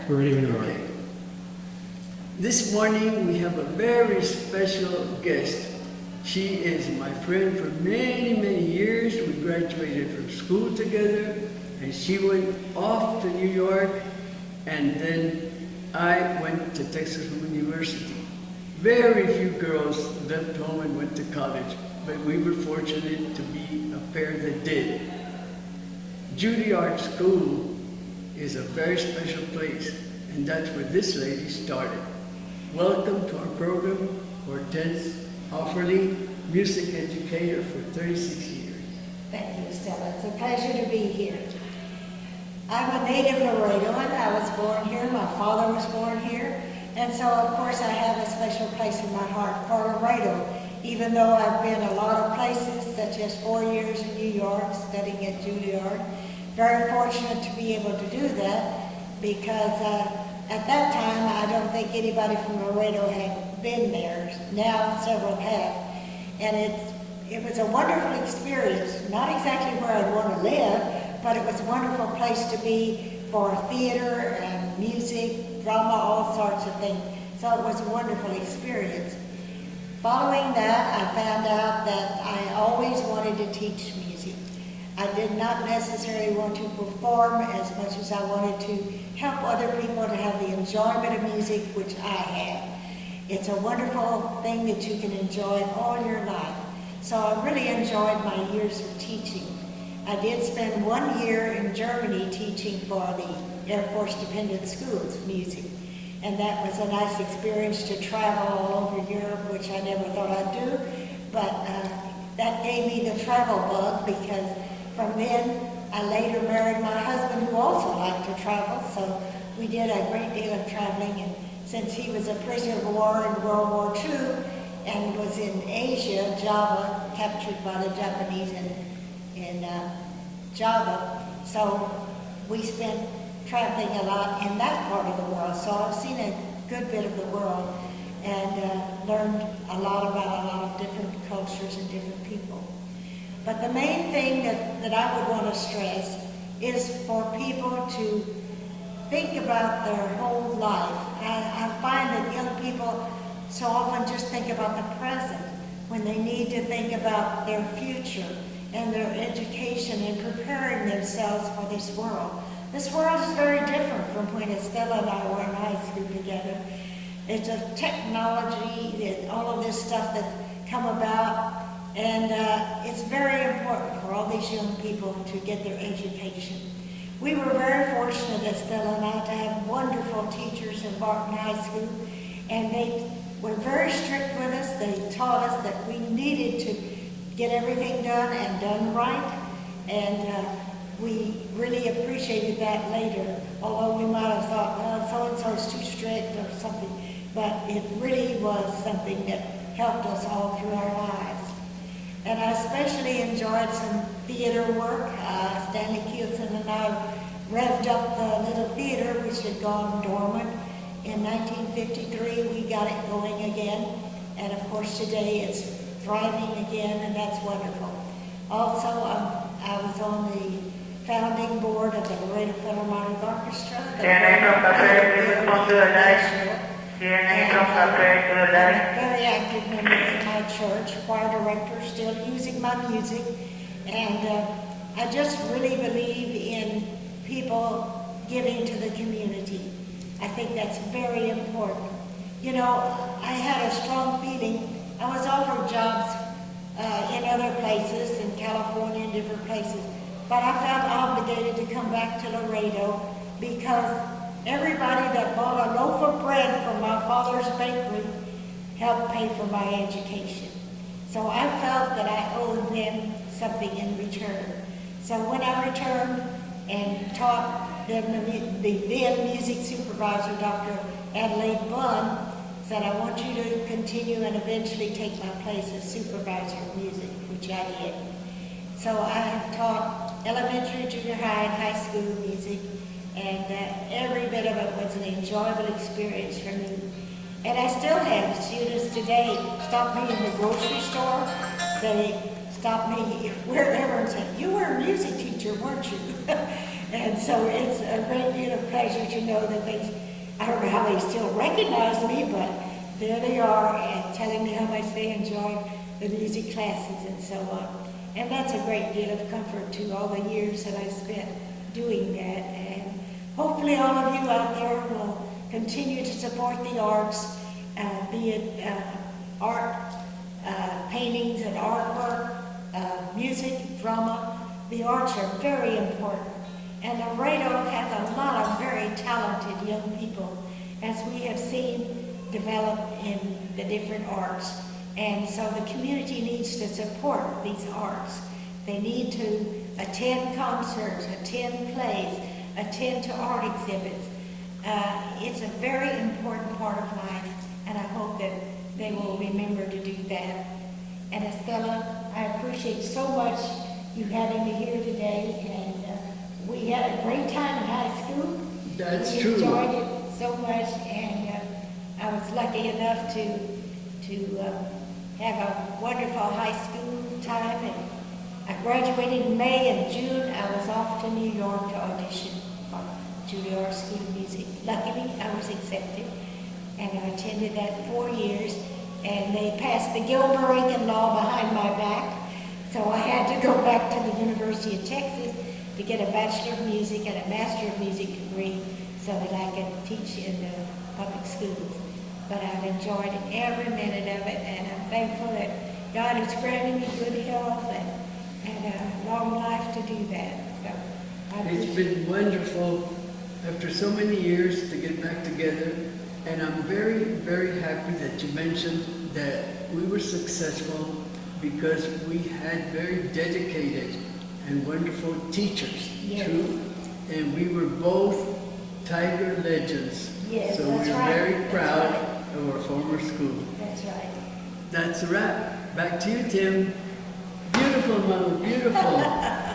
We're ready when you are. Okay. This morning we have a very special guest. She is my friend for many, many years. We graduated from school together, and she went off to New York, and then I went to Texas University. Very few girls left home and went to college, but we were fortunate to be a pair that did. Juilliard School is a very special place, and that's where this lady started. Welcome to our program, Hortense Offerly, music educator for 36 years. Thank you, Stella. It's a pleasure to be here. I'm a native Laredoan. I was born here. My father was born here. And so, of course, I have a special place in my heart for Laredo, even though I've been a lot of places, such as 4 years in New York, studying at Juilliard. Very fortunate to be able to do that because at that time, I don't think anybody from Laredo had been there. Now, several have. And it was a wonderful experience. Not exactly where I'd want to live, but it was a wonderful place to be for theater and music, drama, all sorts of things. So it was a wonderful experience. Following that, I found out that I always wanted to teach music. I did not necessarily want to perform as much as I wanted to help other people to have the enjoyment of music, which I have. It's a wonderful thing that you can enjoy all your life. So I really enjoyed my years of teaching. I did spend 1 year in Germany teaching for the Air Force Dependent Schools music. And that was a nice experience to travel all over Europe, which I never thought I'd do. But that gave me the travel bug because from then I later married my husband who also liked to travel. So we did a great deal of traveling. And since he was a prisoner of war in World War II and was in Asia, Java, captured by the Japanese in Java. So we spent traveling a lot in that part of the world. So I've seen a good bit of the world and learned a lot about a lot of different cultures and different people. But the main thing that I would want to stress is for people to think about their whole life. I find that young people so often just think about the present when they need to think about their future and their education and preparing themselves for this world. This world is very different from when Estella and I were in high school together. It's a technology, all of this stuff that's come about, and it's very important for all these young people to get their education. We were very fortunate, Estella and I, to have wonderful teachers in Barton High School, and they were very strict with us. They taught us that we needed to get everything done and done right, and we really appreciated that later, although we might have thought, well, so-and-so's too strict or something, but it really was something that helped us all through our lives. And I especially enjoyed some theater work. Stanley Kielsen and I revved up the little theater, which had gone dormant. In 1953, we got it going again. And of course, today it's thriving again, and that's wonderful. Also, I was on the founding board of the Laredo Philharmonic Orchestra. And I'm a very active member in my church, choir director, still using my music. And I just really believe in people giving to the community. I think that's very important. You know, I had a strong feeling. I was offered jobs in other places, in California and different places, but I felt obligated to come back to Laredo because everybody that bought a loaf of bread from my father's bakery helped pay for my education. So I felt that I owed them something in return. So when I returned and taught them, the then music supervisor, Dr. Adelaide Bunn, said, I want you to continue and eventually take my place as supervisor of music, which I did. So I have taught elementary, junior high, and high school music, and every bit of it was an enjoyable experience for me. And I still have students today stop me in the grocery store. They stop me wherever and say, you were a music teacher, weren't you? And so it's a great deal of pleasure to know that I don't know how they still recognize me, but there they are and telling me how much they enjoy the music classes and so on. And that's a great deal of comfort to all the years that I spent doing that. And hopefully all of you out there will continue to support the arts, be it art, paintings and artwork, music, drama. The arts are very important. And Laredo has a lot of very talented young people, as we have seen develop in the different arts. And so the community needs to support these arts. They need to attend concerts, attend plays, attend to art exhibits. It's a very important part of life, and I hope that they will remember to do that. And Estella, I appreciate so much you having me here today, and we had a great time in high school. That's true. We enjoyed it so much, and I was lucky enough to have a wonderful high school time. And I graduated in May, and June I was off to New York to audition for Juilliard School of Music. Luckily, I was accepted, and I attended that 4 years, and they passed the Gilbert law behind my back, so I had to go back to the University of Texas to get a Bachelor of Music and a Master of Music degree so that I could teach in the public schools. But I've enjoyed every minute of it, and I'm thankful that God has granted me good health and a long life to do that. So It's been wonderful after so many years to get back together, and I'm very, very happy that you mentioned that we were successful because we had very dedicated and wonderful teachers, Yes. too, and we were both Tiger legends. Yes, so that's we're right. very That's proud right. of our former school. That's right. That's a wrap. Back to you, Tim. Beautiful, Mama, beautiful.